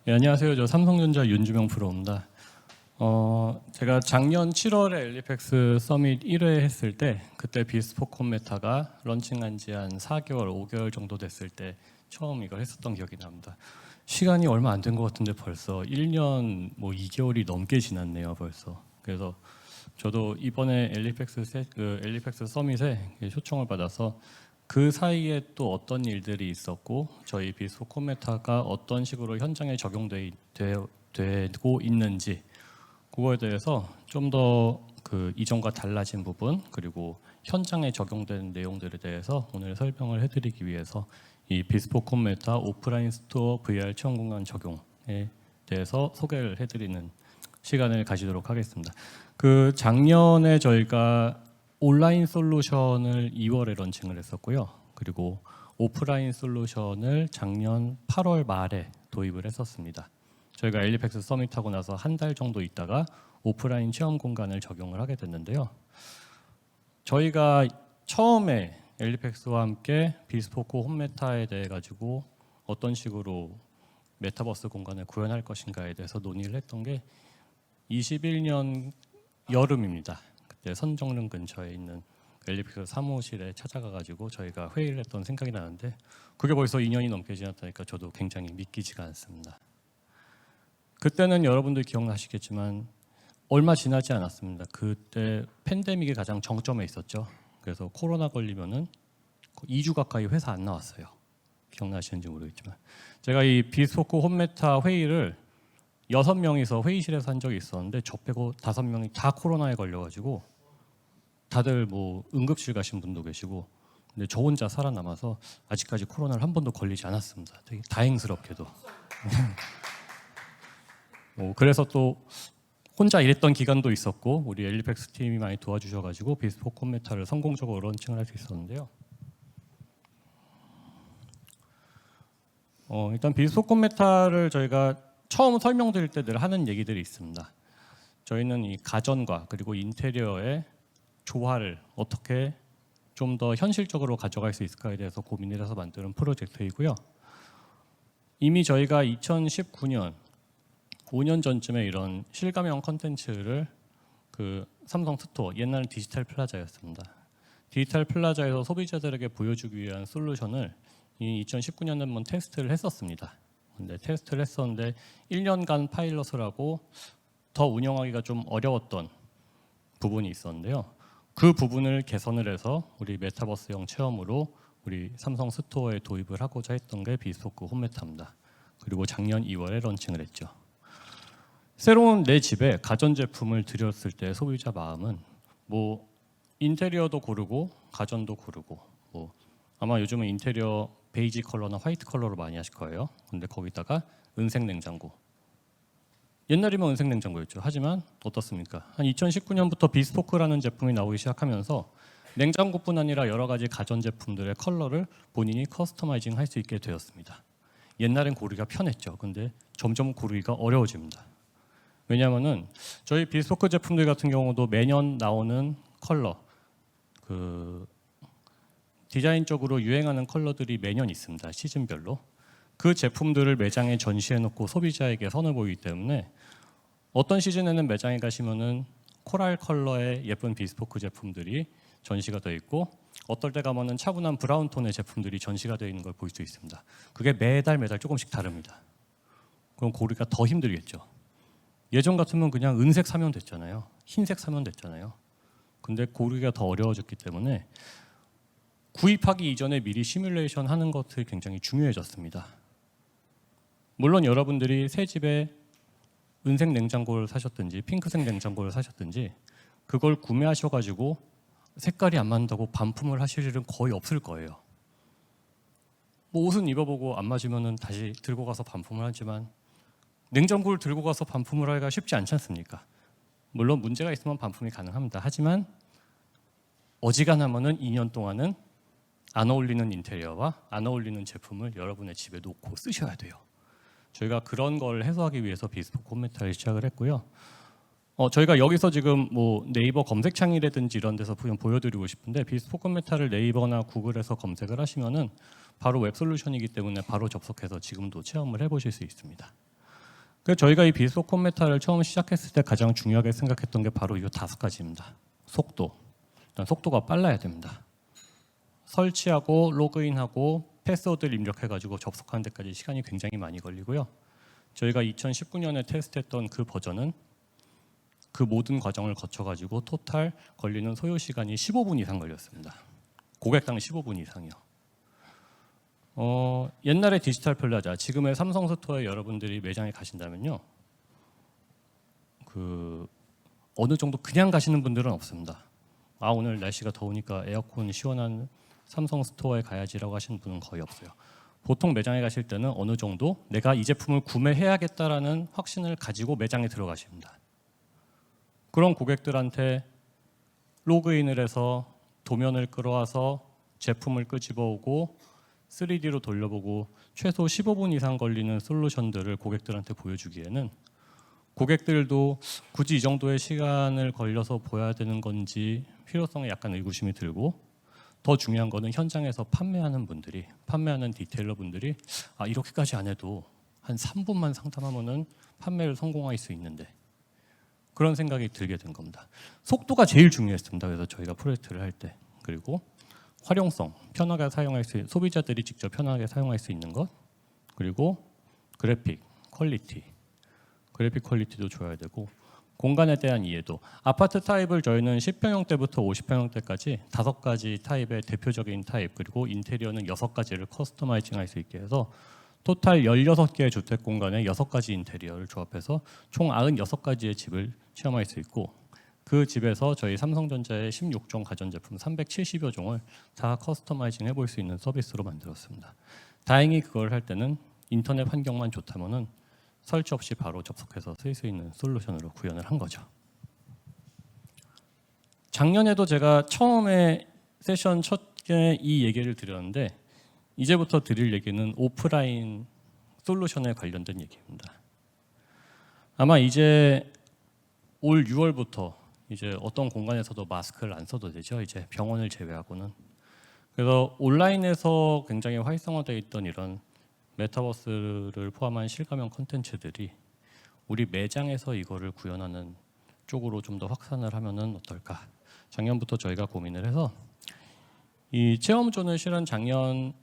예, 안녕하세요. 저 삼성전자 윤주명 프로입니다. 제가 작년 7월에 엘리펙스 서밋 1회 했을 때 그때 비스포콘 메타가 런칭한 지 한 4개월, 5개월 정도 됐을 때 처음 이걸 했었던 기억이 납니다. 시간이 얼마 안 된 것 같은데 벌써 1년 뭐 2개월이 넘게 지났네요, 벌써. 그래서 저도 이번에 엘리펙스 서밋에 초청을 받아서 그 사이에 또 어떤 일들이 있었고 저희 비스포콘 메타가 어떤 식으로 현장에 적용되고 있는지 그거에 대해서 좀 더 그 이전과 달라진 부분 그리고 현장에 적용되는 내용들에 대해서 오늘 설명을 해드리기 위해서 이 비스포콘 메타 오프라인 스토어 VR 체험 공간 적용에 대해서 소개를 해드리는 시간을 가지도록 하겠습니다. 그 작년에 저희가 온라인 솔루션을 2월에 런칭을 했었고요. 그리고 오프라인 솔루션을 작년 8월 말에 도입을 했었습니다. 저희가 엘리펙스 서밋하고 나서 한 달 정도 있다가 오프라인 체험 공간을 적용을 하게 됐는데요. 저희가 처음에 엘리펙스와 함께 비스포코 홈메타에 대해 가지고 어떤 식으로 메타버스 공간을 구현할 것인가에 대해서 논의를 했던 게 21년 여름입니다. 그때 선정릉 근처에 있는 엘리펙스 사무실에 찾아가 가지고 저희가 회의를 했던 생각이 나는데 그게 벌써 2년이 넘게 지났다니까 저도 굉장히 믿기지가 않습니다. 그때는 여러분들 기억나시겠지만 얼마 지나지 않았습니다. 그때 팬데믹이 가장 정점에 있었죠. 그래서 코로나 걸리면은 2주 가까이 회사 안 나왔어요. 기억나시는지 모르겠지만 제가 이 비스포코 홈메타 회의를 6명이서 회의실에서 한 적이 있었는데 저 빼고 5명이 다 코로나에 걸려가지고 다들 뭐 응급실 가신 분도 계시고 근데 저 혼자 살아남아서 아직까지 코로나를 한 번도 걸리지 않았습니다. 되게 다행스럽게도. 그래서 또 혼자 일했던 기간도 있었고 우리 엘리펙스 팀이 많이 도와주셔가지고 비스포콘 메타를 성공적으로 런칭을 할 수 있었는데요. 일단 비스포콘 메타를 저희가 처음 설명드릴 때 늘 하는 얘기들이 있습니다. 저희는 이 가전과 그리고 인테리어의 조화를 어떻게 좀 더 현실적으로 가져갈 수 있을까에 대해서 고민을 해서 만드는 프로젝트이고요. 이미 저희가 2019년 5년 전쯤에 이런 실감형 컨텐츠를 그 삼성 스토어, 옛날은 디지털 플라자였습니다. 디지털 플라자에서 소비자들에게 보여주기 위한 솔루션을 이 2019년에 한번 테스트를 했었습니다. 근데 테스트를 했었는데 1년간 파일럿을 하고 더 운영하기가 좀 어려웠던 부분이 있었는데요. 그 부분을 개선을 해서 우리 메타버스형 체험으로 우리 삼성 스토어에 도입을 하고자 했던 게 비스포크 홈메타입니다. 그리고 작년 2월에 런칭을 했죠. 새로운 내 집에 가전제품을 들였을 때 소비자 마음은 뭐 인테리어도 고르고 가전도 고르고 뭐 아마 요즘은 인테리어 베이지 컬러나 화이트 컬러로 많이 하실 거예요. 근데 거기다가 은색 냉장고. 옛날이면 은색 냉장고였죠. 하지만 어떻습니까? 한 2019년부터 비스포크라는 제품이 나오기 시작하면서 냉장고뿐 아니라 여러 가지 가전제품들의 컬러를 본인이 커스터마이징 할 수 있게 되었습니다. 옛날엔 고르기가 편했죠. 근데 점점 고르기가 어려워집니다. 왜냐하면은 저희 비스포크 제품들 같은 경우도 매년 나오는 컬러, 그 디자인적으로 유행하는 컬러들이 매년 있습니다. 시즌별로. 그 제품들을 매장에 전시해놓고 소비자에게 선을 보이기 때문에 어떤 시즌에는 매장에 가시면은 코랄 컬러의 예쁜 비스포크 제품들이 전시가 되어 있고 어떨 때 가면은 차분한 브라운 톤의 제품들이 전시가 되어 있는 걸 볼 수 있습니다. 그게 매달 조금씩 다릅니다. 그럼 고르기가 더 힘들겠죠. 예전 같으면 그냥 은색 사면 됐잖아요. 흰색 사면 됐잖아요. 근데 고르기가 더 어려워졌기 때문에 구입하기 이전에 미리 시뮬레이션 하는 것이 굉장히 중요해졌습니다. 물론 여러분들이 새 집에 은색 냉장고를 사셨든지 핑크색 냉장고를 사셨든지 그걸 구매하셔가지고 색깔이 안 맞는다고 반품을 하실 일은 거의 없을 거예요. 뭐 옷은 입어보고 안 맞으면 다시 들고 가서 반품을 하지만 냉장고를 들고 가서 반품을 하기가 쉽지 않지 않습니까? 물론 문제가 있으면 반품이 가능합니다. 하지만 어지간하면은 2년 동안은 안 어울리는 인테리어와 안 어울리는 제품을 여러분의 집에 놓고 쓰셔야 돼요. 저희가 그런 걸 해소하기 위해서 비스포크 홈메타를 시작을 했고요. 저희가 여기서 지금 뭐 네이버 검색창이라든지 이런 데서 보여드리고 싶은데 비스포크 홈메타를 네이버나 구글에서 검색을 하시면은 바로 웹 솔루션이기 때문에 바로 접속해서 지금도 체험을 해보실 수 있습니다. 그래서 저희가 이 비스포크 홈메타를 처음 시작했을 때 가장 중요하게 생각했던 게 바로 이 5가지입니다. 속도. 일단 속도가 빨라야 됩니다. 설치하고 로그인하고 패스워드를 입력해가지고 접속하는 데까지 시간이 굉장히 많이 걸리고요. 저희가 2019년에 테스트했던 그 버전은 그 모든 과정을 거쳐가지고 토탈 걸리는 소요 시간이 15분 이상 걸렸습니다. 고객당 15분 이상이요. 옛날에 디지털 플라자, 지금의 삼성 스토어에 여러분들이 매장에 가신다면요, 어느 정도 그냥 가시는 분들은 없습니다. 아, 오늘 날씨가 더우니까 에어컨 시원한 삼성 스토어에 가야지라고 하시는 분은 거의 없어요. 보통 매장에 가실 때는 어느 정도 내가 이 제품을 구매해야겠다라는 확신을 가지고 매장에 들어가십니다. 그런 고객들한테 로그인을 해서 도면을 끌어와서 제품을 끄집어오고 3D로 돌려보고 최소 15분 이상 걸리는 솔루션들을 고객들한테 보여주기에는 고객들도 굳이 이 정도의 시간을 걸려서 보여야 되는 건지 필요성에 약간 의구심이 들고, 더 중요한 거는 현장에서 판매하는 분들이, 판매하는 디테일러 분들이 아, 이렇게까지 안 해도 한 3분만 상담하면은 판매를 성공할 수 있는데, 그런 생각이 들게 된 겁니다. 속도가 제일 중요했습니다. 그래서 저희가 프로젝트를 할 때. 그리고 활용성, 편하게 사용할 수 있는, 소비자들이 직접 편하게 사용할 수 있는 것, 그리고 그래픽 퀄리티도 줘야 되고, 공간에 대한 이해도. 아파트 타입을 저희는 10평형대부터 50평형대까지 5가지 타입의 대표적인 타입, 그리고 인테리어는 6가지를 커스터마이징 할 수 있게 해서 토탈 16개의 주택 공간에 6가지 인테리어를 조합해서 총 96가지의 집을 체험할 수 있고, 그 집에서 저희 삼성전자의 16종 가전제품 370여 종을 다 커스터마이징 해볼 수 있는 서비스로 만들었습니다. 다행히 그걸 할 때는 인터넷 환경만 좋다면은 설치 없이 바로 접속해서 쓸 수 있는 솔루션으로 구현을 한 거죠. 작년에도 제가 처음에 세션 첫에 이 얘기를 드렸는데, 이제부터 드릴 얘기는 오프라인 솔루션에 관련된 얘기입니다. 아마 이제 올 6월부터 이제 어떤 공간에서도 마스크를 안 써도 되죠. 이제 병원을 제외하고는. 그래서 온라인에서 굉장히 활성화되어 있던 이런 메타버스를 포함한 실감형 콘텐츠들이 우리 매장에서 이거를 구현하는 쪽으로 좀 더 확산을 하면은 어떨까. 작년부터 저희가 고민을 해서 이 체험존을 실은 작년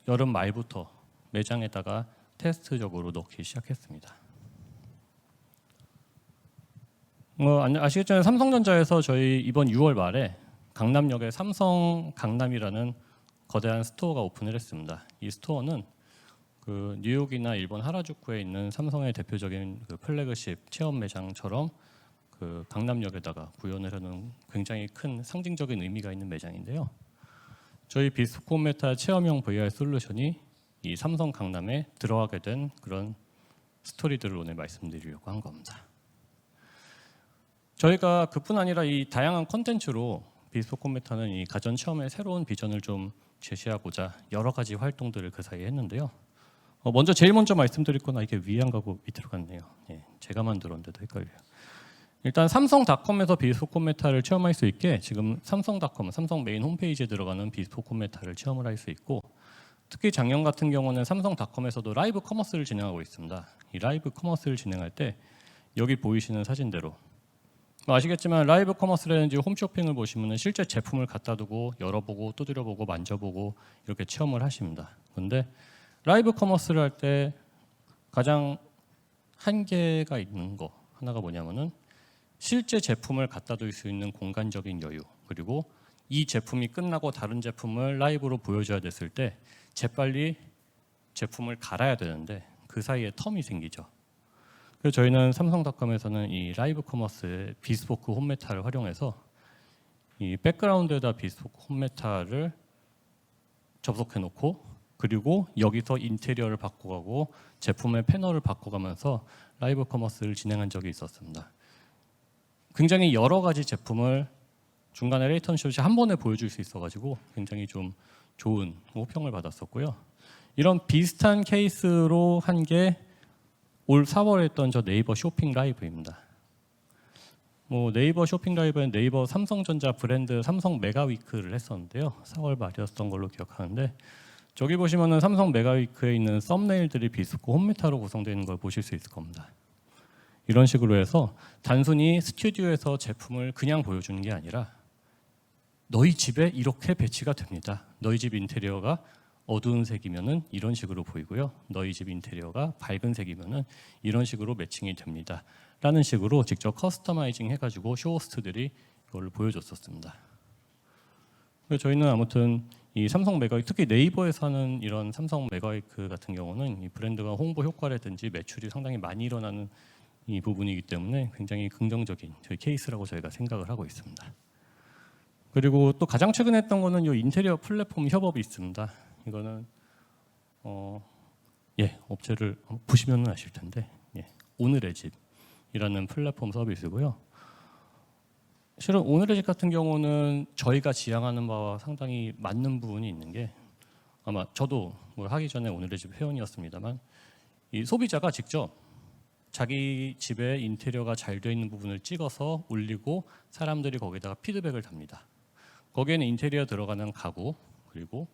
여름 말부터 매장에다가 테스트적으로 넣기 시작했습니다. 아시겠지만 삼성전자에서 저희 이번 6월 말에 강남역에 삼성 강남이라는 거대한 스토어가 오픈을 했습니다. 이 스토어는 그 뉴욕이나 일본 하라주쿠에 있는 삼성의 대표적인 그 플래그십 체험 매장처럼 그 강남역에다가 구현을 하는 굉장히 큰 상징적인 의미가 있는 매장인데요. 저희 비스포크 홈메타 체험형 VR 솔루션이 이 삼성 강남에 들어가게 된 그런 스토리들을 오늘 말씀드리려고 한 겁니다. 저희가 그뿐 아니라 이 다양한 콘텐츠로 비스포크 홈메타는 이 가전 체험의 새로운 비전을 좀 제시하고자 여러 가지 활동들을 그 사이에 했는데요. 제일 먼저 말씀드릴 건 이게 위에 안 가고 밑으로 갔네요. 예, 제가 만들었는데도 헷갈려요. 일단 삼성닷컴에서 비스포크 홈메타를 체험할 수 있게 지금 삼성닷컴, 삼성 메인 홈페이지에 들어가는 비스포크 홈메타를 체험을 할 수 있고, 특히 작년 같은 경우는 삼성닷컴에서도 라이브 커머스를 진행하고 있습니다. 이 라이브 커머스를 진행할 때 여기 보이시는 사진대로 아시겠지만 라이브 커머스라든지 홈쇼핑을 보시면 실제 제품을 갖다 두고 열어보고 두드려보고 만져보고 이렇게 체험을 하십니다. 그런데 라이브 커머스를 할 때 가장 한계가 있는 거 하나가 뭐냐면은 실제 제품을 갖다 둘 수 있는 공간적인 여유, 그리고 이 제품이 끝나고 다른 제품을 라이브로 보여줘야 됐을 때 재빨리 제품을 갈아야 되는데 그 사이에 텀이 생기죠. 그래서 저희는 삼성닷컴에서는 이 라이브 커머스의 비스포크 홈메타를 활용해서 이 백그라운드에다 비스포크 홈메타를 접속해 놓고, 그리고 여기서 인테리어를 바꿔가고 제품의 패널을 바꿔가면서 라이브 커머스를 진행한 적이 있었습니다. 굉장히 여러 가지 제품을 중간에 레이턴시 없이 한 번에 보여줄 수 있어가지고 굉장히 좀 좋은 호평을 받았었고요. 이런 비슷한 케이스로 한 게 올 4월에 했던 저 네이버 쇼핑 라이브입니다. 네이버 쇼핑 라이브는 네이버 삼성전자 브랜드 삼성 메가위크를 했었는데요. 4월 말이었던 걸로 기억하는데, 저기 보시면은 삼성 메가위크에 있는 썸네일들이 비스코 홈메타로 구성되어 있는 걸 보실 수 있을 겁니다. 이런 식으로 해서 단순히 스튜디오에서 제품을 그냥 보여주는 게 아니라 너희 집에 이렇게 배치가 됩니다. 너희 집 인테리어가 어두운 색이면은 이런 식으로 보이고요. 너희 집 인테리어가 밝은 색이면은 이런 식으로 매칭이 됩니다. 라는 식으로 직접 커스터마이징 해가지고 쇼호스트들이 이걸 보여줬었습니다. 그래서 저희는 아무튼 이 삼성 메가위크, 특히 네이버에서 하는 이런 삼성 메가위크 같은 경우는 이 브랜드가 홍보 효과라든지 매출이 상당히 많이 일어나는 이 부분이기 때문에 굉장히 긍정적인 저희 케이스라고 저희가 생각을 하고 있습니다. 그리고 또 가장 최근에 했던 거는 이 인테리어 플랫폼 협업이 있습니다. 이거는 업체를 보시면 아실 텐데 오늘의 집이라는 플랫폼 서비스고요. 실은 오늘의 집 같은 경우는 저희가 지향하는 바와 상당히 맞는 부분이 있는 게, 아마 저도 뭘 하기 전에 오늘의 집 회원이었습니다만, 이 소비자가 직접 자기 집의 인테리어가 잘 되어 있는 부분을 찍어서 올리고 사람들이 거기다가 피드백을 답니다. 거기에는 인테리어 들어가는 가구, 그리고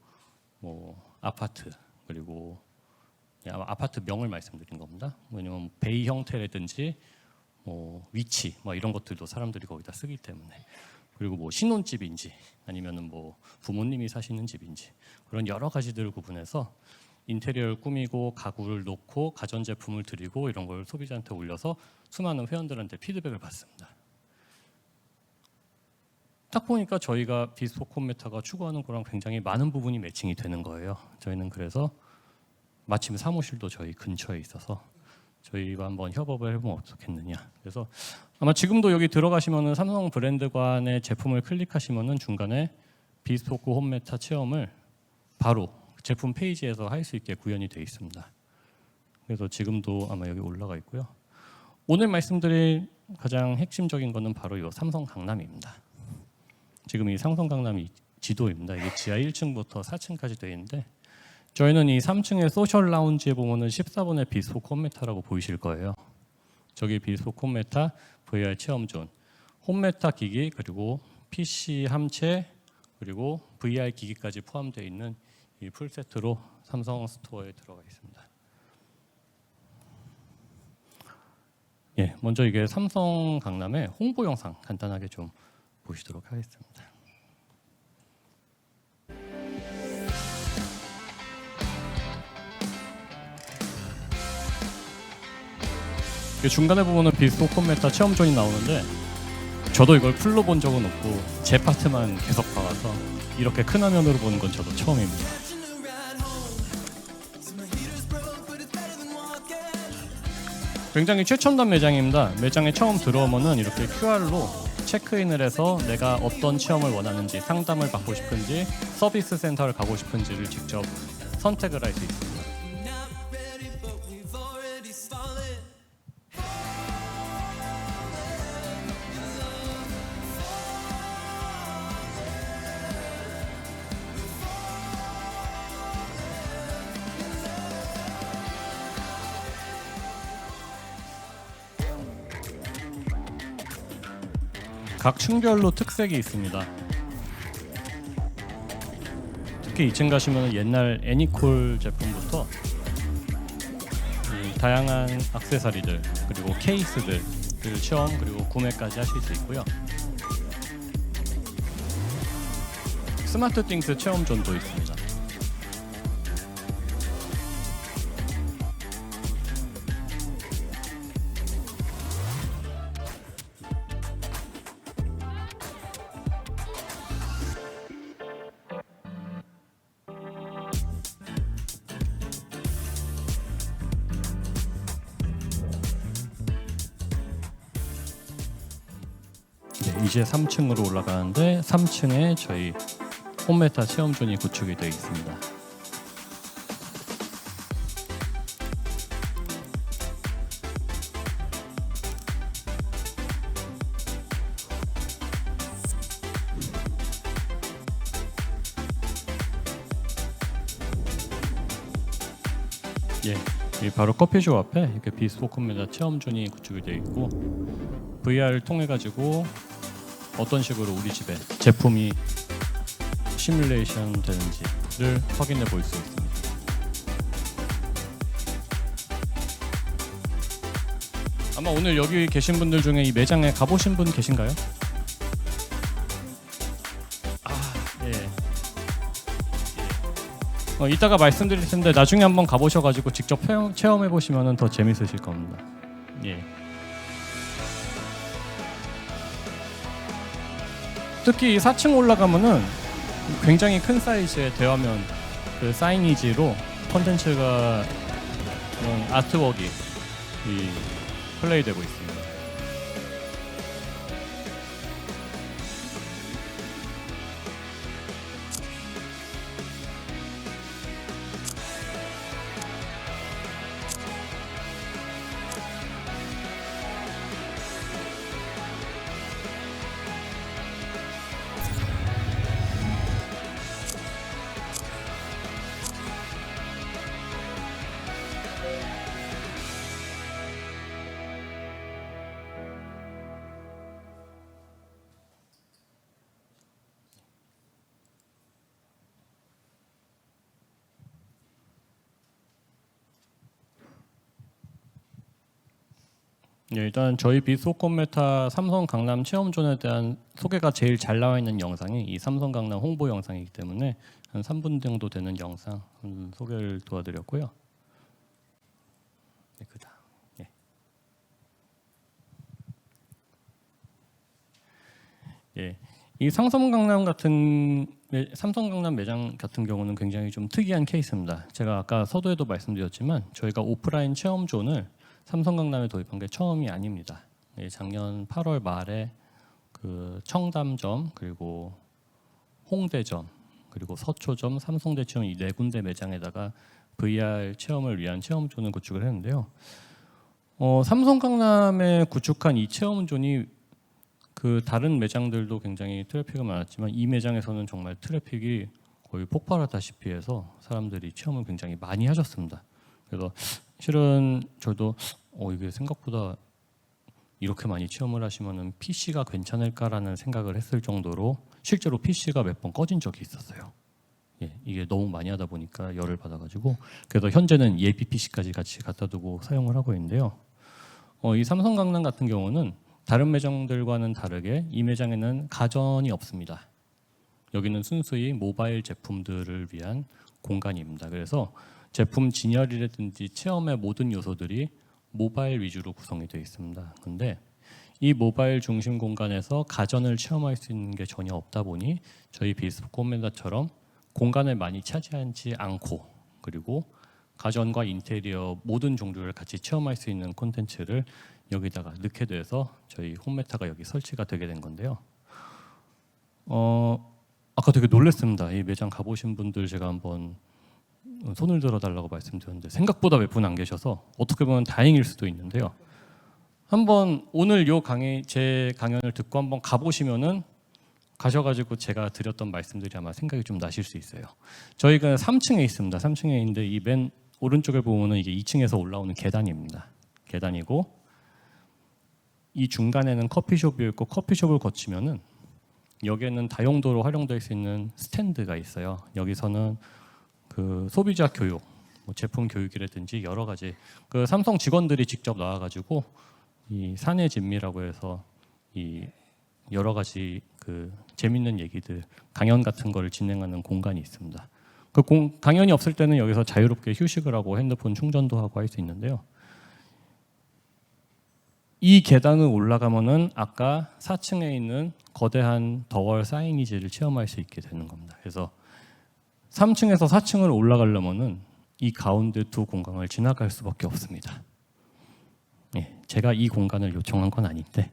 뭐 아파트, 그리고 아파트 명을 말씀드린 겁니다. 왜냐면 베이 형태라든지 뭐 위치, 뭐 이런 것들도 사람들이 거기다 쓰기 때문에, 그리고 뭐 신혼집인지 아니면은 뭐 부모님이 사시는 집인지 그런 여러 가지들을 구분해서 인테리어를 꾸미고 가구를 놓고 가전제품을 드리고 이런 걸 소비자한테 올려서 수많은 회원들한테 피드백을 받습니다. 딱 보니까 저희가 비스포크 홈메타가 추구하는 거랑 굉장히 많은 부분이 매칭이 되는 거예요. 저희는 그래서 마침 사무실도 저희 근처에 있어서 저희가 한번 협업을 해보면 어떻겠느냐. 그래서 아마 지금도 여기 들어가시면은 삼성 브랜드관의 제품을 클릭하시면은 중간에 비스포크 홈메타 체험을 바로 제품 페이지에서 할 수 있게 구현이 되어 있습니다. 그래서 지금도 아마 여기 올라가 있고요. 오늘 말씀드릴 가장 핵심적인 거는 바로 이 삼성 강남입니다. 지금 이 삼성 강남 지도입니다. 이게 지하 1층부터 4층까지 되어 있는데, 저희는 이 3층의 소셜 라운지에 보면은 14번의 비스포크 홈메타라고 보이실 거예요. 저기 비스포크 홈메타, VR 체험존, 홈메타 기기, 그리고 PC 함체, 그리고 VR 기기까지 포함되어 있는 이 풀세트로 삼성 스토어에 들어가 있습니다. 먼저 이게 삼성 강남의 홍보 영상 간단하게 좀 보시도록 하겠습니다. 중간에 보면은 비스포크 홈메타 체험존이 나오는데, 저도 이걸 풀로 본 적은 없고 제 파트만 계속 봐와서 이렇게 큰 화면으로 보는 건 저도 처음입니다. 굉장히 최첨단 매장입니다. 매장에 처음 들어오면은 이렇게 QR로 체크인을 해서 내가 어떤 체험을 원하는지, 상담을 받고 싶은지, 서비스 센터를 가고 싶은지를 직접 선택을 할 수 있습니다. 각 층별로 특색이 있습니다. 특히 2층 가시면 옛날 애니콜 제품부터 다양한 액세서리들, 그리고 케이스들 체험, 그리고 구매까지 하실 수 있고요. 스마트 띵스 체험존도 있습니다. 이제 3층으로 올라가는데 3층에 저희 홈메타 체험존이 구축이 되어 있습니다. 이 바로 커피숍 앞에 이렇게 비스포크 홈메타 체험존이 구축이 되어 있고, VR을 통해 가지고 어떤 식으로 우리 집에 제품이 시뮬레이션 되는지를 확인해 볼 수 있습니다. 아마 오늘 여기 계신 분들 중에 이 매장에 가보신 분 계신가요? 예. 이따가 말씀드릴 텐데 나중에 한번 가보셔가지고 직접 체험해 보시면 더 재밌으실 겁니다. 예. 특히 이 4층 올라가면은 굉장히 큰 사이즈의 대화면 그 사이니지로 콘텐츠가 이런 아트웍이 플레이되고 있습니다. 예, 일단 저희 비스코콘 메타 삼성 강남 체험존에 대한 소개가 제일 잘 나와 있는 영상이 이 삼성 강남 홍보 영상이기 때문에 한 3분 정도 되는 영상 소개를 도와드렸고요. 네, 그다음. 예. 예. 이 삼성 강남 매장 같은 경우는 굉장히 좀 특이한 케이스입니다. 제가 아까 서두에도 말씀드렸지만 저희가 오프라인 체험존을 삼성 강남에 도입한 게 처음이 아닙니다. 작년 8월 말에 그 청담점 그리고 홍대점 그리고 서초점, 삼성대점 이 네 군데 매장에다가 VR 체험을 위한 체험존을 구축을 했는데요. 삼성 강남에 구축한 이 체험존이 그 다른 매장들도 굉장히 트래픽이 많았지만 이 매장에서는 정말 트래픽이 거의 폭발하다시피 해서 사람들이 체험을 굉장히 많이 하셨습니다. 그래서 실은 저도 이게 생각보다 이렇게 많이 체험을 하시면은 PC가 괜찮을까라는 생각을 했을 정도로 실제로 PC가 몇 번 꺼진 적이 있었어요. 예, 이게 너무 많이 하다 보니까 열을 받아가지고 그래서 현재는 예비 PC까지 같이 갖다 두고 사용을 하고 있는데요. 이 삼성 강남 같은 경우는 다른 매장들과는 다르게 이 매장에는 가전이 없습니다. 여기는 순수히 모바일 제품들을 위한 공간입니다. 그래서 제품 진열이라든지 체험의 모든 요소들이 모바일 위주로 구성이 되어 있습니다. 근데 이 모바일 중심 공간에서 가전을 체험할 수 있는 게 전혀 없다 보니 저희 비스코콘 메타처럼 공간을 많이 차지하지 않고 그리고 가전과 인테리어 모든 종류를 같이 체험할 수 있는 콘텐츠를 여기다가 넣게 돼서 저희 홈메타가 여기 설치가 되게 된 건데요. 아까 되게 놀랐습니다. 이 매장 가보신 분들 제가 한번 손을 들어달라고 말씀드렸는데 생각보다 몇 분 안 계셔서 어떻게 보면 다행일 수도 있는데요. 한번 오늘 제 강연을 듣고 한번 가보시면은 가셔가지고 제가 드렸던 말씀들이 아마 생각이 좀 나실 수 있어요. 저희가 3층에 있습니다. 3층에 있는데 이 맨 오른쪽에 보면은 이게 2층에서 올라오는 계단입니다. 계단이고 이 중간에는 커피숍이 있고 커피숍을 거치면은 여기에는 다용도로 활용될 수 있는 스탠드가 있어요. 여기서는 그 소비자 교육, 제품 교육이라든지 여러 가지 그 삼성 직원들이 직접 나와가지고 이 사내 진미라고 해서 이 여러 가지 그 재밌는 얘기들 강연 같은 거를 진행하는 공간이 있습니다. 그 강연이 없을 때는 여기서 자유롭게 휴식을 하고 핸드폰 충전도 하고 할 수 있는데요. 이 계단을 올라가면은 아까 4층에 있는 거대한 더월 사이니지를 체험할 수 있게 되는 겁니다. 그래서 3층에서 4층을 올라가려면은 이 가운데 두 공간을 지나갈 수밖에 없습니다. 예, 제가 이 공간을 요청한 건 아닌데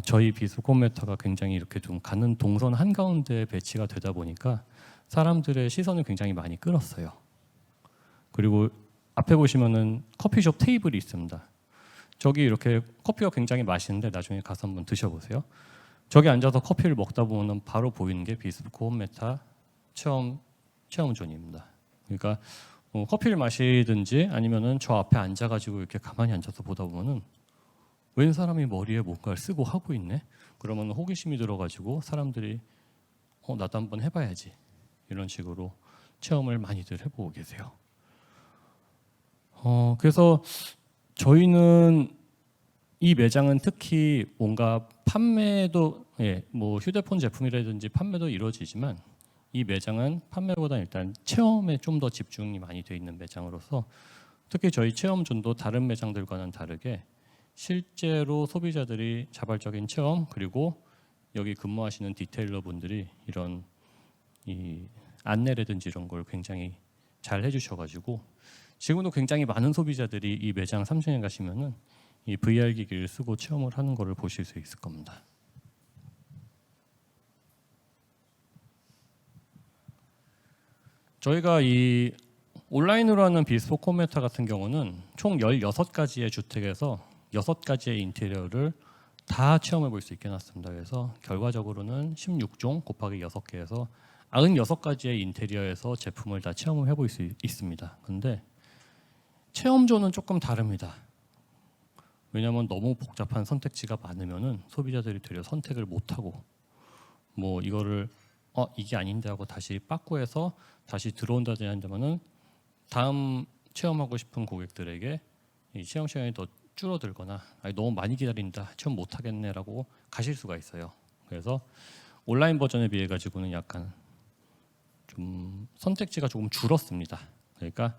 저희 비스코콘 메타가 굉장히 이렇게 좀 가는 동선 한가운데에 배치가 되다 보니까 사람들의 시선을 굉장히 많이 끌었어요. 그리고 앞에 보시면은 커피숍 테이블이 있습니다. 저기 이렇게 커피가 굉장히 맛있는데 나중에 가서 한번 드셔보세요. 저기 앉아서 커피를 먹다 보면 바로 보이는 게 비스코콘 메타 체험존입니다. 그러니까 커피를 마시든지 아니면은 저 앞에 앉아가지고 이렇게 가만히 앉아서 보다 보면은 웬 사람이 머리에 뭔가를 쓰고 하고 있네. 그러면 호기심이 들어가지고 사람들이 나도 한번 해봐야지 이런 식으로 체험을 많이들 해보고 계세요. 그래서 저희는 이 매장은 특히 뭔가 판매도 뭐 휴대폰 제품이라든지 판매도 이루어지지만 이 매장은 판매보다 일단 체험에 좀 더 집중이 많이 돼 있는 매장으로서 특히 저희 체험존도 다른 매장들과는 다르게 실제로 소비자들이 자발적인 체험 그리고 여기 근무하시는 디테일러 분들이 이런 이 안내라든지 이런 걸 굉장히 잘 해주셔가지고 지금도 굉장히 많은 소비자들이 이 매장 3층에 가시면은 이 VR 기기를 쓰고 체험을 하는 것을 보실 수 있을 겁니다. 저희가 이 온라인으로 하는 비스포크 홈메타 같은 경우는 총 16가지의 주택에서 6가지의 인테리어를 다 체험해 볼 수 있게 해놨습니다. 그래서 결과적으로는 16종 곱하기 6개에서 96가지의 인테리어에서 제품을 다 체험을 해볼 수 있습니다. 근데 체험존은 조금 다릅니다. 왜냐하면 너무 복잡한 선택지가 많으면은 소비자들이 되려 선택을 못하고 뭐 이거를 이게 아닌데 하고 다시 빠꾸해서 다시 들어온다든지 한다면은 다음 체험하고 싶은 고객들에게 이 체험 시간이 더 줄어들거나 너무 많이 기다린다 체험 못하겠네라고 가실 수가 있어요. 그래서 온라인 버전에 비해 가지고는 약간 좀 선택지가 조금 줄었습니다. 그러니까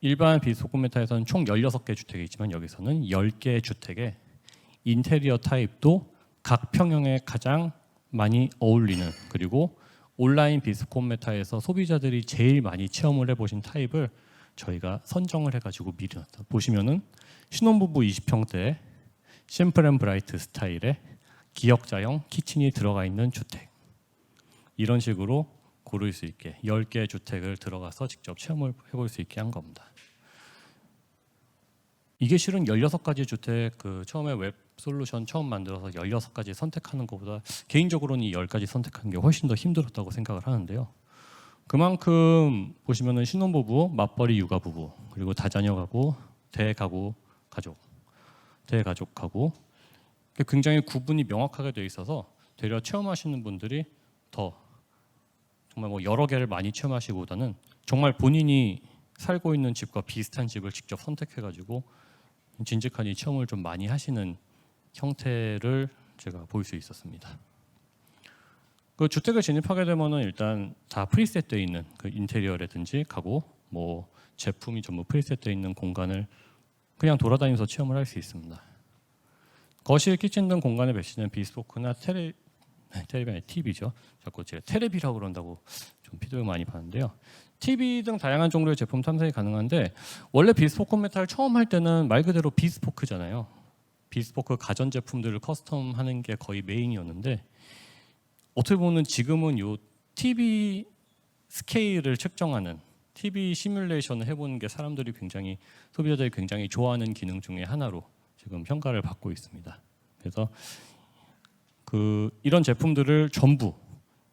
일반 비스포크 메타에서는 총 16개 주택이 있지만 여기서는 10개의 주택에 인테리어 타입도 각 평형에 가장 많이 어울리는 그리고 온라인 비스포크 메타에서 소비자들이 제일 많이 체험을 해보신 타입을 저희가 선정을 해가지고 미리 놨다. 보시면은 신혼부부 20평대 심플 앤 브라이트 스타일의 기역자형 키친이 들어가 있는 주택 이런 식으로 고를 수 있게 10개의 주택을 들어가서 직접 체험을 해볼 수 있게 한 겁니다. 이게 실은 16가지 주택 처음에 웹 솔루션 처음 만들어서 16가지 선택하는 것보다 개인적으로는 이 10가지 선택하는 게 훨씬 더 힘들었다고 생각을 하는데요. 그만큼 보시면은 신혼부부, 맞벌이 육아부부, 그리고 다자녀 가구, 대가구 가족, 대가족 가구 굉장히 구분이 명확하게 되어 있어서 되려 체험하시는 분들이 더 정말 뭐 여러 개를 많이 체험하시기보다는 정말 본인이 살고 있는 집과 비슷한 집을 직접 선택해가지고 진즉하니 체험을 좀 많이 하시는 형태를 제가 볼 수 있었습니다. 그 주택을 진입하게 되면은 일단 다 프리셋되어 있는 그 인테리어라든지 가구, 뭐 제품이 전부 프리셋되어 있는 공간을 그냥 돌아다니면서 체험을 할 수 있습니다. 거실, 키친 등 공간에 배치된 비스포크나 테레비, TV죠. 자꾸 제가 테레비라고 그런다고 좀 피드백 많이 받는데요. TV 등 다양한 종류의 제품 탐색이 가능한데 원래 비스포크 메탈 처음 할 때는 말 그대로 비스포크잖아요. 비스포크 가전 제품들을 커스텀하는 게 거의 메인이었는데 어떻게 보면 지금은 요 TV 스케일을 측정하는 TV 시뮬레이션을 해보는 게 사람들이 굉장히 소비자들이 굉장히 좋아하는 기능 중에 하나로 지금 평가를 받고 있습니다. 그래서 이런 제품들을 전부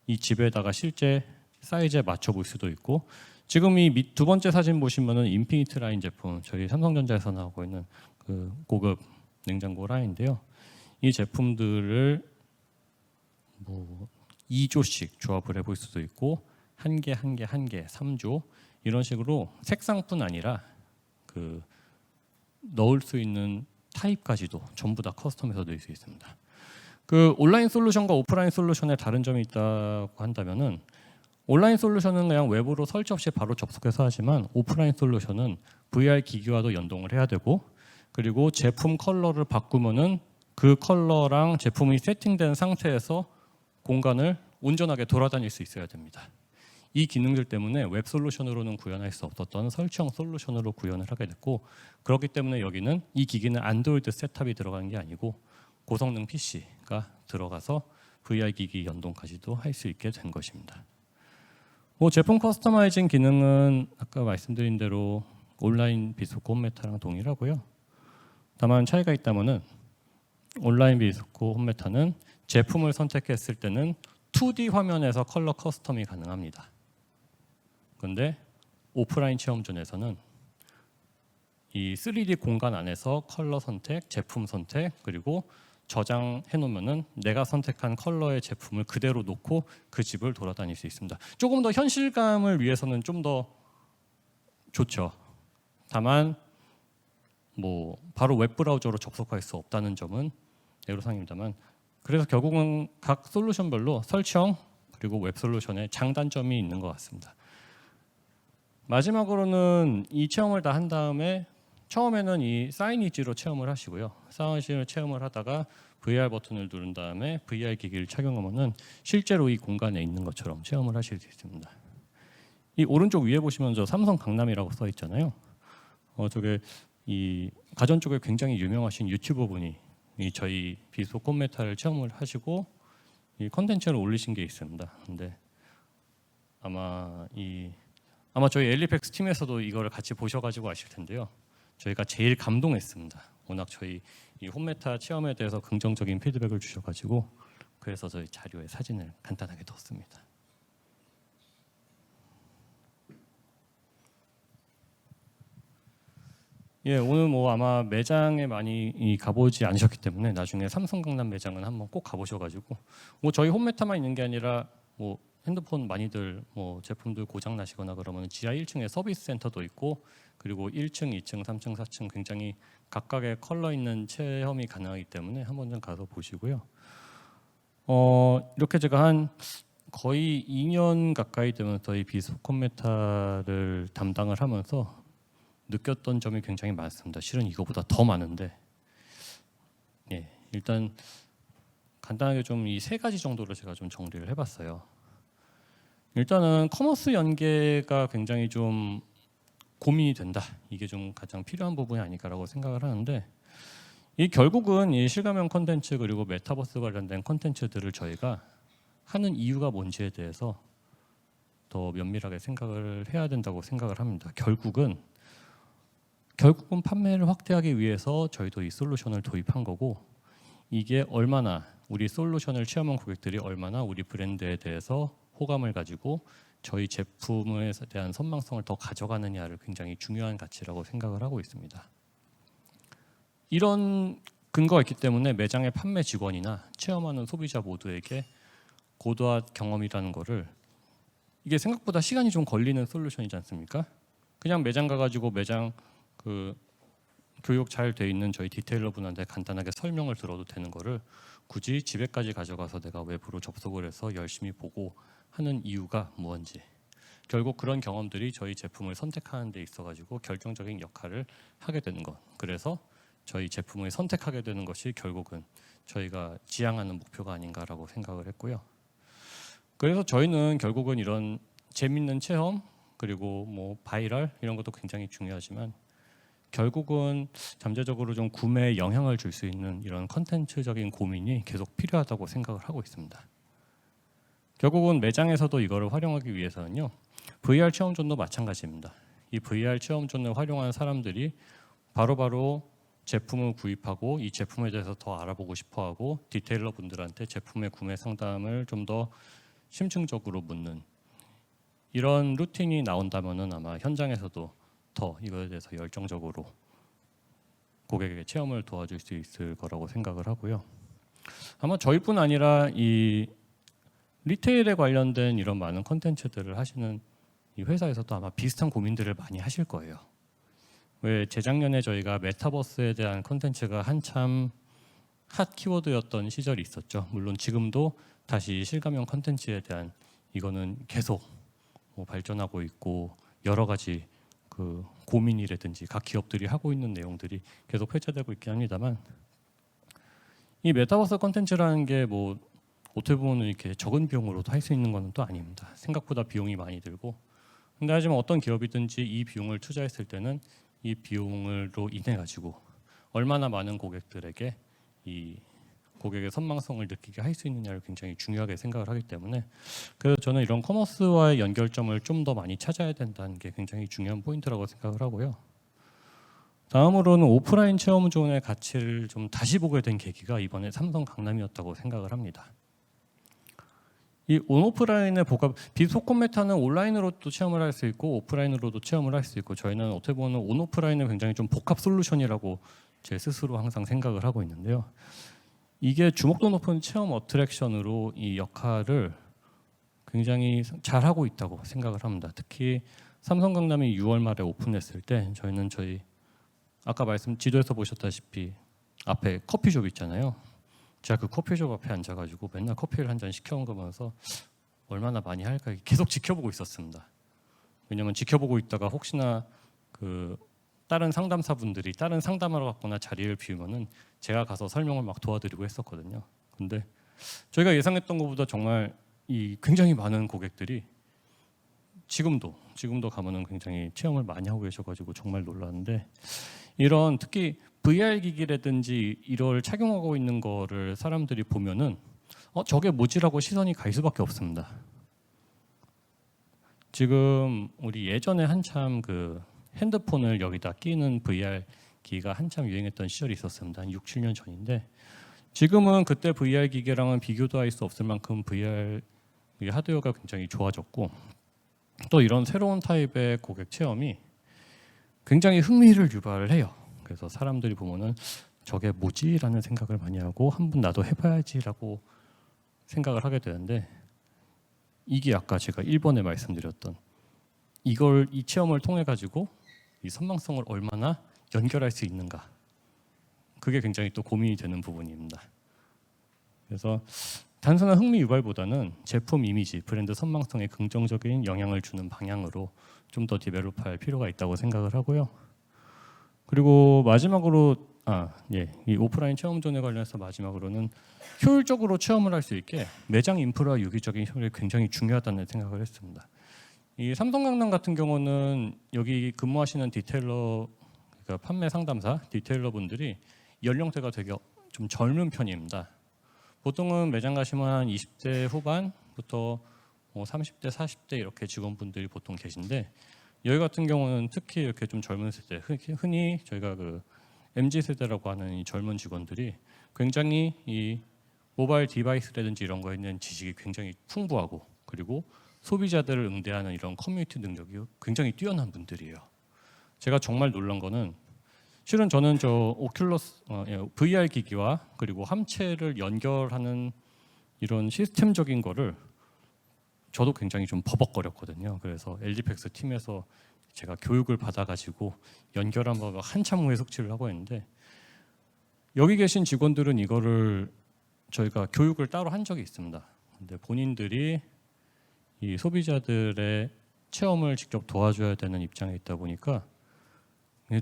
이 집에다가 실제 사이즈에 맞춰 볼 수도 있고 지금 이 두 번째 사진 보시면은 인피니트 라인 제품 저희 삼성전자에서 나오고 있는 그 고급 냉장고 라인인데요. 이 제품들을 뭐 2조씩 조합을 해볼 수도 있고 한 개, 3조 이런 식으로 색상뿐 아니라 넣을 수 있는 타입까지도 전부 다 커스텀해서 넣을 수 있습니다. 온라인 솔루션과 오프라인 솔루션의 다른 점이 있다고 한다면은 온라인 솔루션은 그냥 웹으로 설치 없이 바로 접속해서 하지만 오프라인 솔루션은 VR 기기와도 연동을 해야 되고 그리고 제품 컬러를 바꾸면은 그 컬러랑 제품이 세팅된 상태에서 공간을 온전하게 돌아다닐 수 있어야 됩니다. 이 기능들 때문에 웹 솔루션으로는 구현할 수 없었던 설치형 솔루션으로 구현을 하게 됐고 그렇기 때문에 여기는 이 기기는 안드로이드 셋탑이 들어가는 게 아니고 고성능 PC가 들어가서 VR 기기 연동까지도 할 수 있게 된 것입니다. 제품 커스터마이징 기능은 아까 말씀드린 대로 온라인 비스포크 홈메타랑 동일하고요. 다만 차이가 있다면은 온라인 비스포크 홈메타는 제품을 선택했을 때는 2D 화면에서 컬러 커스텀이 가능합니다. 그런데 오프라인 체험존에서는 이 3D 공간 안에서 컬러 선택, 제품 선택, 그리고 저장해 놓으면은 내가 선택한 컬러의 제품을 그대로 놓고 그 집을 돌아다닐 수 있습니다. 조금 더 현실감을 위해서는 좀 더 좋죠. 다만 뭐 바로 웹 브라우저로 접속할 수 없다는 점은 애로사항입니다만, 그래서 결국은 각 솔루션별로 설치형 그리고 웹 솔루션의 장단점이 있는 것 같습니다. 마지막으로는 이 체험을 다 한 다음에 처음에는 이 사인이지로 체험을 하시고요. 사인이지로 체험을 하다가 VR 버튼을 누른 다음에 VR 기기를 착용하면은 실제로 이 공간에 있는 것처럼 체험을 하실 수 있습니다. 이 오른쪽 위에 보시면 저 삼성 강남이라고 써 있잖아요. 저게 이 가전 쪽에 굉장히 유명하신 유튜버 분이 이 저희 비소콘 메타를 체험을 하시고 이 컨텐츠를 올리신 게 있습니다. 근데 아마 저희 엘리펙스 팀에서도 이거를 같이 보셔가지고 아실 텐데요. 저희가 제일 감동했습니다. 워낙 저희 이 홈메타 체험에 대해서 긍정적인 피드백을 주셔가지고 그래서 저희 자료에 사진을 간단하게 넣었습니다. 예, 오늘 뭐 아마 매장에 많이 가보지 않으셨기 때문에 나중에 삼성 강남 매장은 한번 꼭 가보셔가지고 뭐 저희 홈메타만 있는 게 아니라 뭐 핸드폰 많이들 뭐 제품들 고장 나시거나 그러면 지하 1층에 서비스 센터도 있고 그리고 1층, 2층, 3층, 4층 굉장히 각각의 컬러 있는 체험이 가능하기 때문에 한번 좀 가서 보시고요. 이렇게 제가 한 거의 2년 가까이 되면서 이 비소콘 메타를 담당을 하면서 느꼈던 점이 굉장히 많습니다. 실은 이거보다 더 많은데, 예, 일단 간단하게 좀 이 세 가지 정도로 제가 좀 정리를 해봤어요. 일단은 커머스 연계가 굉장히 좀 고민이 된다. 이게 좀 가장 필요한 부분이 아닐까라고 생각을 하는데, 이 결국은 이 실감형 콘텐츠 그리고 메타버스 관련된 콘텐츠들을 저희가 하는 이유가 뭔지에 대해서 더 면밀하게 생각을 해야 된다고 생각을 합니다. 결국은 판매를 확대하기 위해서 저희도 이 솔루션을 도입한 거고, 이게 얼마나 우리 솔루션을 체험한 고객들이 얼마나 우리 브랜드에 대해서 호감을 가지고 저희 제품에 대한 선망성을 더 가져가느냐를 굉장히 중요한 가치라고 생각을 하고 있습니다. 이런 근거가 있기 때문에 매장의 판매 직원이나 체험하는 소비자 모두에게 고도화 경험이라는 거를, 이게 생각보다 시간이 좀 걸리는 솔루션이지 않습니까? 그냥 매장 가가지고 매장 그 교육 잘 돼 있는 저희 디테일러 분한테 간단하게 설명을 들어도 되는 거를 굳이 집에까지 가져가서 내가 외부로 접속을 해서 열심히 보고 하는 이유가 무언지, 결국 그런 경험들이 저희 제품을 선택하는 데 있어가지고 결정적인 역할을 하게 되는 것, 그래서 저희 제품을 선택하게 되는 것이 결국은 저희가 지향하는 목표가 아닌가라고 생각을 했고요. 그래서 저희는 결국은 이런 재밌는 체험 그리고 뭐 바이럴 이런 것도 굉장히 중요하지만 결국은 잠재적으로 좀 구매에 영향을 줄 수 있는 이런 컨텐츠적인 고민이 계속 필요하다고 생각을 하고 있습니다. 결국은 매장에서도 이거를 활용하기 위해서는요, VR 체험존도 마찬가지입니다. 이 VR 체험존을 활용하는 사람들이 바로바로 제품을 구입하고 이 제품에 대해서 더 알아보고 싶어하고 디테일러 분들한테 제품의 구매 상담을 좀 더 심층적으로 묻는 이런 루틴이 나온다면은 아마 현장에서도 더 이거에 대해서 열정적으로 고객에게 체험을 도와줄 수 있을 거라고 생각을 하고요. 아마 저희뿐 아니라 이 리테일에 관련된 이런 많은 컨텐츠들을 하시는 이 회사에서도 아마 비슷한 고민들을 많이 하실 거예요. 왜 재작년에 저희가 메타버스에 대한 컨텐츠가 한참 핫 키워드였던 시절이 있었죠. 물론 지금도 다시 실감형 컨텐츠에 대한 이거는 계속 뭐 발전하고 있고 여러 가지 그 고민이라든지 각 기업들이 하고 있는 내용들이 계속 회자되고 있긴 합니다만, 이 메타버스 컨텐츠라는 게 뭐 어떻게 보면 이렇게 적은 비용으로도 할 수 있는 건 또 아닙니다. 생각보다 비용이 많이 들고, 근데 하지만 어떤 기업이든지 이 비용을 투자했을 때는 이 비용으로 인해 가지고 얼마나 많은 고객들에게 이 고객의 선망성을 느끼게 할 수 있느냐를 굉장히 중요하게 생각을 하기 때문에, 그래서 저는 이런 커머스와의 연결점을 좀 더 많이 찾아야 된다는 게 굉장히 중요한 포인트라고 생각을 하고요. 다음으로는 오프라인 체험존의 가치를 좀 다시 보게 된 계기가 이번에 삼성 강남이었다고 생각을 합니다. 이 온오프라인의 복합, 비소콘 메타는 온라인으로도 체험을 할 수 있고 오프라인으로도 체험을 할 수 있고, 저희는 어떻게 보면 온오프라인은 굉장히 좀 복합 솔루션이라고 제 스스로 항상 생각을 하고 있는데요. 이게 주목도 높은 체험 어트랙션으로 이 역할을 굉장히 잘하고 있다고 생각을 합니다. 특히 삼성 강남이 6월 말에 오픈했을 때 저희는 저희 아까 지도에서 보셨다시피 앞에 커피숍 있잖아요. 제가 그 커피숍 앞에 앉아가지고 맨날 커피를 한 잔 시켜 먹으면서 얼마나 많이 할까 계속 지켜보고 있었습니다. 왜냐면 지켜보고 있다가 혹시나 그 다른 상담사분들이 다른 상담하러 갔거나 자리를 비우면은 제가 가서 설명을 막 도와드리고 했었거든요. 근데 저희가 예상했던 것보다 정말 이 굉장히 많은 고객들이 지금도 가면은 굉장히 체험을 많이 하고 계셔가지고 정말 놀랐는데, 이런 특히 VR 기기라든지 이걸 착용하고 있는 거를 사람들이 보면은 저게 뭐지라고 시선이 갈 수밖에 없습니다. 지금 우리 예전에 한참 그 핸드폰을 여기다 끼는 VR 기기가 한참 유행했던 시절이 있었습니다. 한 6, 7년 전인데, 지금은 그때 VR 기기랑은 비교도 할 수 없을 만큼 VR 하드웨어가 굉장히 좋아졌고, 또 이런 새로운 타입의 고객 체험이 굉장히 흥미를 유발해요. 그래서 사람들이 보면은 저게 뭐지라는 생각을 많이 하고 한번 나도 해봐야지라고 생각을 하게 되는데, 이게 아까 제가 1번에 말씀드렸던 이 체험을 통해 가지고 이 선망성을 얼마나 연결할 수 있는가, 그게 굉장히 또 고민이 되는 부분입니다. 그래서 단순한 흥미 유발보다는 제품 이미지, 브랜드 선망성에 긍정적인 영향을 주는 방향으로 좀 더 디벨롭할 필요가 있다고 생각을 하고요. 그리고 마지막으로 이 오프라인 체험존에 관련해서 마지막으로는 효율적으로 체험을 할 수 있게 매장 인프라 유기적인 효율이 굉장히 중요하다는 생각을 했습니다. 이 삼성강남 같은 경우는 여기 근무하시는 디테일러, 그러니까 판매 상담사 디테일러 분들이 연령대가 되게 좀 젊은 편입니다. 보통은 매장 가시면 한 20대 후반부터 30대, 40대 이렇게 직원분들이 보통 계신데, 여기 같은 경우는 특히 이렇게 좀 젊은 세대, 흔히 저희가 그 MZ 세대라고 하는 이 젊은 직원들이 굉장히 이 모바일 디바이스라든지 이런 거에 있는 지식이 굉장히 풍부하고, 그리고 소비자들을 응대하는 이런 커뮤니티 능력이 굉장히 뛰어난 분들이에요. 제가 정말 놀란 거는, 실은 저는 저 오큘러스 VR 기기와 그리고 함체를 연결하는 이런 시스템적인 거를 저도 굉장히 좀 버벅거렸거든요. 그래서 LG팩스 팀에서 제가 교육을 받아가지고 연결한 거 한참 후에 숙지를 하고 있는데, 여기 계신 직원들은 이거를 저희가 교육을 따로 한 적이 있습니다. 근데 본인들이 이 소비자들의 체험을 직접 도와줘야 되는 입장에 있다 보니까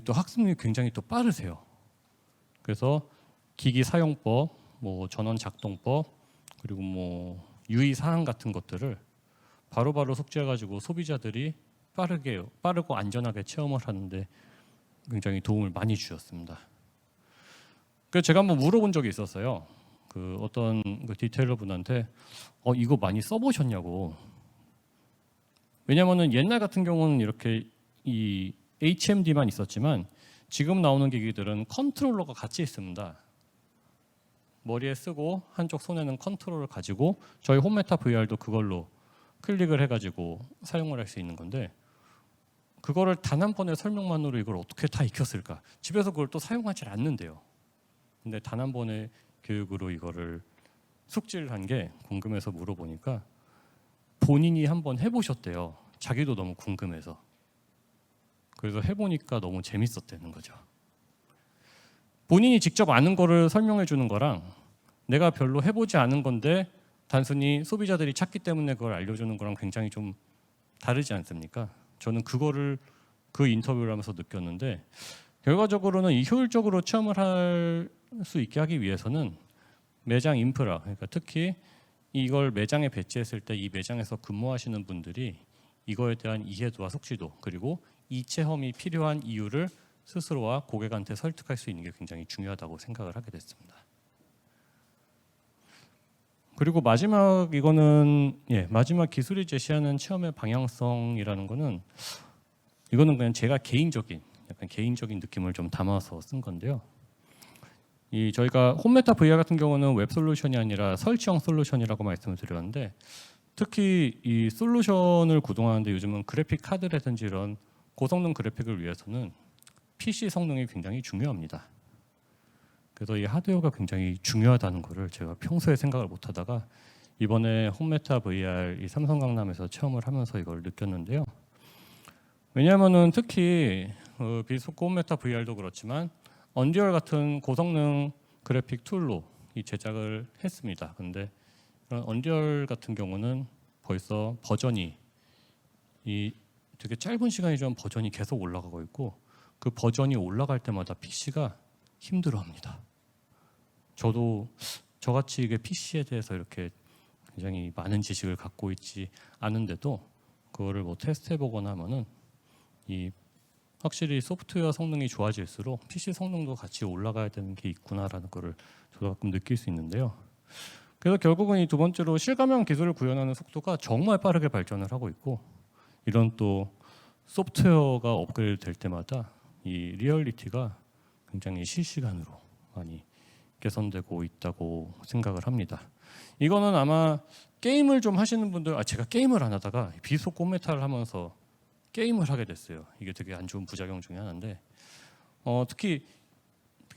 또 학습력이 굉장히 또 빠르세요. 그래서 기기 사용법, 전원 작동법, 그리고 유의 사항 같은 것들을 바로바로 숙지해가지고 소비자들이 빠르고 안전하게 체험을 하는데 굉장히 도움을 많이 주셨습니다. 그래서 제가 한번 물어본 적이 있었어요. 그 어떤 그 디테일러 분한테 이거 많이 써보셨냐고. 왜냐면은 옛날 같은 경우는 이렇게 이 HMD만 있었지만 지금 나오는 기기들은 컨트롤러가 같이 있습니다. 머리에 쓰고 한쪽 손에는 컨트롤을 가지고, 저희 홈메타 VR도 그걸로 클릭을 해가지고 사용을 할 수 있는 건데, 그거를 단 한 번의 설명만으로 이걸 어떻게 다 익혔을까? 집에서 그걸 또 사용하지 않는데요. 근데 단 한 번의 교육으로 이거를 숙지를 한 게 궁금해서 물어보니까 본인이 한번 해보셨대요. 자기도 너무 궁금해서. 그래서 해보니까 너무 재밌었다는 거죠. 본인이 직접 아는 거를 설명해 주는 거랑 내가 별로 해보지 않은 건데 단순히 소비자들이 찾기 때문에 그걸 알려주는 거랑 굉장히 좀 다르지 않습니까? 저는 그거를 그 인터뷰를 하면서 느꼈는데, 결과적으로는 이 효율적으로 체험을 할 수 있게 하기 위해서는 매장 인프라, 그러니까 특히 이걸 매장에 배치했을 때 이 매장에서 근무하시는 분들이 이거에 대한 이해도와 숙지도, 그리고 이 체험이 필요한 이유를 스스로와 고객한테 설득할 수 있는 게 굉장히 중요하다고 생각을 하게 됐습니다. 그리고 마지막 기술이 제시하는 체험의 방향성이라는 거는, 이거는 그냥 제가 약간 개인적인 느낌을 좀 담아서 쓴 건데요. 저희가 홈메타 VR 같은 경우는 웹 솔루션이 아니라 설치형 솔루션이라고 말씀을 드렸는데, 특히 이 솔루션을 구동하는데 요즘은 그래픽 카드라든지 이런 고성능 그래픽을 위해서는 PC 성능이 굉장히 중요합니다. 그래서 이 하드웨어가 굉장히 중요하다는 거를 제가 평소에 생각을 못하다가 이번에 홈메타 VR 이 삼성 강남에서 체험을 하면서 이걸 느꼈는데요. 왜냐하면은 특히 비스포크 홈메타 VR도 그렇지만 언리얼 같은 고성능 그래픽 툴로 이 제작을 했습니다. 근데 이런 언리얼 같은 경우는 벌써 버전이 이 되게 짧은 시간이지만 버전이 계속 올라가고 있고 그 버전이 올라갈 때마다 PC가 힘들어합니다. 저도 저같이 이게 PC에 대해서 이렇게 굉장히 많은 지식을 갖고 있지 않은데도 그거를 뭐 테스트해보거나 하면은 이 확실히 소프트웨어 성능이 좋아질수록 PC 성능도 같이 올라가야 되는 게 있구나라는 거를 저도 가끔 느낄 수 있는데요. 그래서 결국은 이 두 번째로 실감형 기술을 구현하는 속도가 정말 빠르게 발전을 하고 있고 이런 또 소프트웨어가 업그레이드 될 때마다 이 리얼리티가 굉장히 실시간으로 많이 개선되고 있다고 생각을 합니다. 이거는 아마 게임을 좀 하시는 분들, 제가 게임을 안 하다가 비스포크 홈메타를 하면서 게임을 하게 됐어요. 이게 되게 안 좋은 부작용 중에 하나인데 특히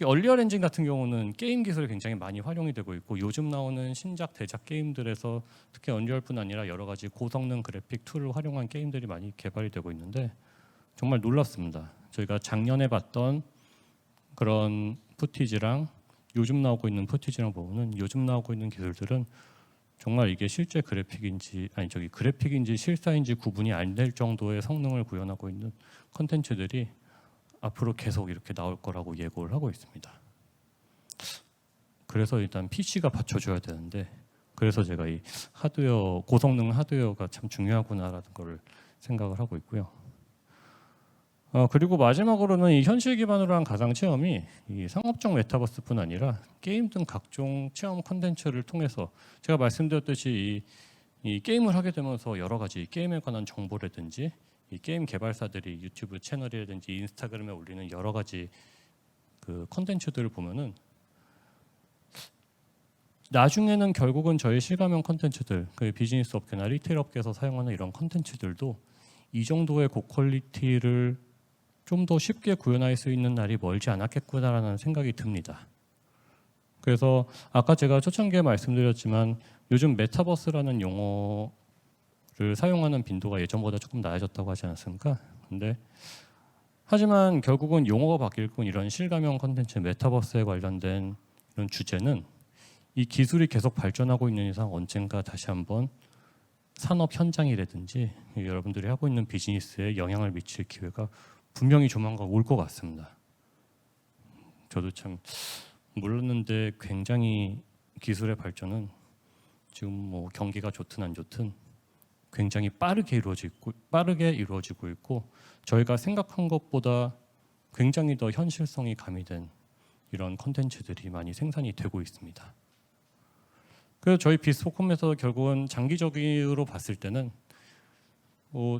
얼리얼 엔진 같은 경우는 게임 기술이 굉장히 많이 활용이 되고 있고 요즘 나오는 신작 대작 게임들에서 특히 언리얼뿐 아니라 여러 가지 고성능 그래픽 툴을 활용한 게임들이 많이 개발이 되고 있는데 정말 놀랍습니다. 저희가 작년에 봤던 그런 푸티지랑 요즘 나오고 있는 푸티지랑 보면은 요즘 나오고 있는 기술들은 정말 이게 실제 그래픽인지 그래픽인지 실사인지 구분이 안 될 정도의 성능을 구현하고 있는 컨텐츠들이 앞으로 계속 이렇게 나올 거라고 예고를 하고 있습니다. 그래서 일단 PC가 받쳐줘야 되는데 그래서 제가 이 하드웨어 고성능 하드웨어가 참 중요하구나라는 걸 생각을 하고 있고요. 그리고 마지막으로는 이 현실 기반으로 한 가상 체험이 이 상업적 메타버스뿐 아니라 게임 등 각종 체험 콘텐츠를 통해서 제가 말씀드렸듯이 이 게임을 하게 되면서 여러 가지 게임에 관한 정보라든지 이 게임 개발사들이 유튜브 채널이라든지 인스타그램에 올리는 여러 가지 그 콘텐츠들을 보면은 나중에는 결국은 저희 실감형 콘텐츠들, 그 비즈니스 업계나 리테일 업계에서 사용하는 이런 콘텐츠들도 이 정도의 고퀄리티를 좀 더 쉽게 구현할 수 있는 날이 멀지 않았겠구나라는 생각이 듭니다. 그래서 아까 제가 초창기에 말씀드렸지만 요즘 메타버스라는 용어를 사용하는 빈도가 예전보다 조금 낮아졌다고 하지 않습니까? 근데 하지만 결국은 용어가 바뀔 뿐 이런 실감형 콘텐츠, 메타버스에 관련된 이런 주제는 이 기술이 계속 발전하고 있는 이상 언젠가 다시 한번 산업 현장이라든지 여러분들이 하고 있는 비즈니스에 영향을 미칠 기회가 분명히 조만간 올 것 같습니다. 저도 참 몰랐는데 굉장히 기술의 발전은 지금 뭐 경기가 좋든 안 좋든 굉장히 빠르게 이루어지고 있고 저희가 생각한 것보다 굉장히 더 현실성이 가미된 이런 콘텐츠들이 많이 생산이 되고 있습니다. 그래서 저희 비스포크 홈에서 결국은 장기적으로 봤을 때는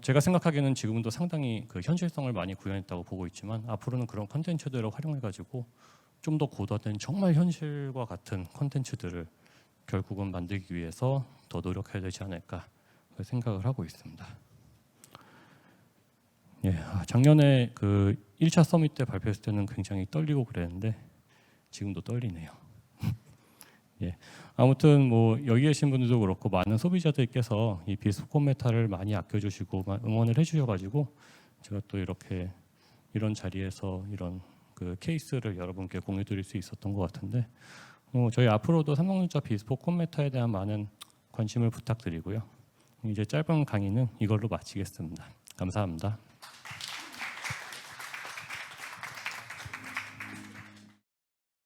제가 생각하기에는 지금도 상당히 그 현실성을 많이 구현했다고 보고 있지만 앞으로는 그런 콘텐츠들을 활용해가지고 좀 더 고도화된 정말 현실과 같은 콘텐츠들을 결국은 만들기 위해서 더 노력해야 되지 않을까 생각을 하고 있습니다. 작년에 그 1차 서밋 때 발표했을 때는 굉장히 떨리고 그랬는데 지금도 떨리네요. 아무튼 뭐 여기 계신 분들도 그렇고 많은 소비자들께서 이 비스포크 홈메타를 많이 아껴주시고 응원을 해주셔가지고 제가 또 이런 자리에서 이런 그 케이스를 여러분께 공유드릴 수 있었던 것 같은데 저희 앞으로도 삼성전자 비스포크 홈메타에 대한 많은 관심을 부탁드리고요. 이제 짧은 강의는 이걸로 마치겠습니다. 감사합니다.